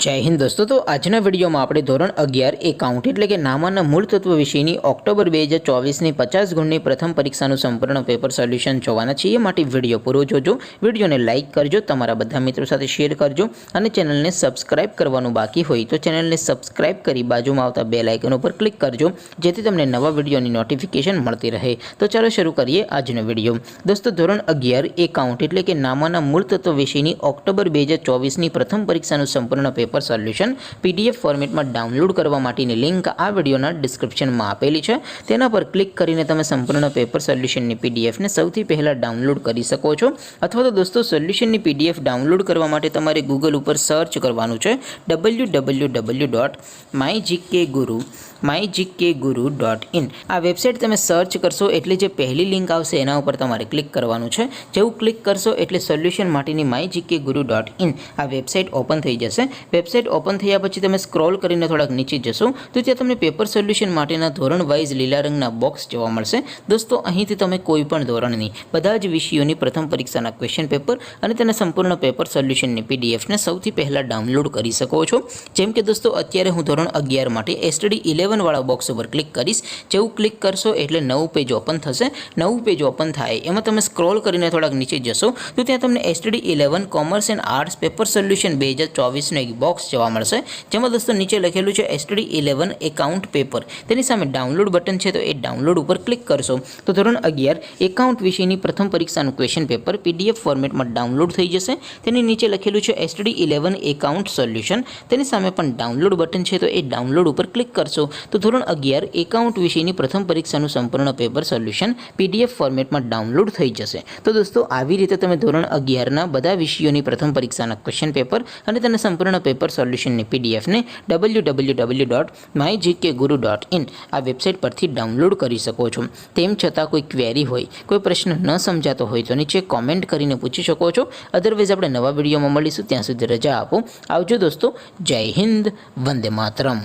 जय हिंद दोस्तों। तो आजना विडियो में આપણે ધોરણ 11 એકાઉન્ટ એટલે કે નામાના મૂળ તત્વ વિષયની ઓક્ટોબર 2024 ની 50 ગુણની પ્રથમ પરીક્ષાનું સંપૂર્ણ પેપર સોલ્યુશન જોવાના છીએ। માટે વિડિયો પૂરો જોજો, વિડિયોને લાઈક કરજો, તમારા બધા મિત્રો સાથે શેર કરજો અને ચેનલને સબસ્ક્રાઇબ કરવાનું બાકી હોય તો ચેનલને સબસ્ક્રાઇબ કરી બાજુમાં આવતા બેલ આઇકન ઉપર ક્લિક કરજો જેથી તમને નવા વિડિયોની નોટિફિકેશન મળતી રહે। તો ચાલો શરૂ કરીએ આજનો વિડિયો। દોસ્તો ધોરણ 11 એકાઉન્ટ એટલે કે નામાના મૂળ તત્વ વિષયની ઓક્ટોબર 2024 ની પ્રથમ પરીક્ષાનું સંપૂર્ણ પેपर सोल्यूशन पीडीएफ फॉर्मेट में डाउनलॉड करवा माटेनी लिंक आ विडियोना डिस्क्रिप्शन में आपेली छे। तेना पर क्लिक करीने तमे संपूर्ण पेपर सोल्यूशन नी पीडीएफ ने सौथी पहला डाउनलॉड करी सको छो। अथवा तो दोस्तों सोल्यूशन नी पीडीएफ डाउनलॉड करवा माटे तमारे गूगल पर सर्च करवानुं छे www.mygkguru.in। आ वेबसाइट तमे सर्च करशो एटले जे पहली लिंक आवशे एना उपर तमारे क्लिक करवानुं छे। जेवुं क्लिक करशो एटले सोल्यूशन माटेनी mygkguru.in आ वेबसाइट ओपन थई जशे। वेबसाइट ओपन थया पछी तमे स्क्रॉल करीने थोड़ाक नीचे जशो तो त्यां तमने पेपर सोल्यूशन माटेना धोरण वाइज लीला रंगना बॉक्स जोवा मळशे। दोस्तों અહીંથી તમે કોઈપણ ધોરણની બધા જ વિષયોની પ્રથમ પરીક્ષાના ક્વેશ્ચન પેપર અને તેના સંપૂર્ણ પેપર સોલ્યુશનની પીડીએફ ને સૌથી પહેલા ડાઉનલોડ કરી શકો છો। જેમ કે દોસ્તો અત્યારે હું ધોરણ 11 માટે એસટીડી 11 વાળા બોક્સ ઉપર ક્લિક કરીશ। જેવું ક્લિક કરશો એટલે નવું પેજ ઓપન થશે। નવું પેજ ઓપન થાય એમાં તમે સ્ક્રોલ કરીને થોડાક નીચે જશો તો ત્યાં તમને STD 11 commerce and arts paper solution 2024 નો એક બોક્સ જોવા મળશે જેમાં दोस्तों नीचे लखेलू है एसटीडी 11 एकाउंट पेपर। तेनी सामे डाउनलॉड बटन है तो ये डाउनलॉड पर क्लिक करशो तो धोरण 11 एकाउंट विषयनी प्रथम परीक्षाનું क्वेश्चन पेपर पीडीएफ फॉर्मेट में डाउनलॉड थई जशे। तेनी नीचे लखेलू है एसटीडी 11 एकाउंट सोल्यूशन। तेनी सामे पण डाउनलॉड बटन है तो ये डाउनलॉड पर क्लिक करशो तो धोरण 11 एकाउंट विषयनी प्रथम परीक्षाનું संपूर्ण पेपर सोल्यूशन पीडीएफ फॉर्मेट में डाउनलॉड थई जशे। तो दोस्तों આવી રીતે તમે ધોરણ 11 ના બધા વિષયોની પ્રથમ પરીક્ષાના ક્વેશ્ચન પેપર અને તેના સંપૂર્ણ પેપર સોલ્યુશનની पीडीएफ ने www.mygkguru.in आ वेबसाइट पर डाउनलॉड कर सको छो। तेम छतां कोई क्वेरी होय, कोई प्रश्न न समझातो होय तो नीचे कॉमेंट करीने पूछी सको छो। अदरवाइज आपणे नवा विडियो में मळीशुं, त्यां सुधी रजा आपो। आवजो दोस्तों। जय हिंद, वंदे मातरम।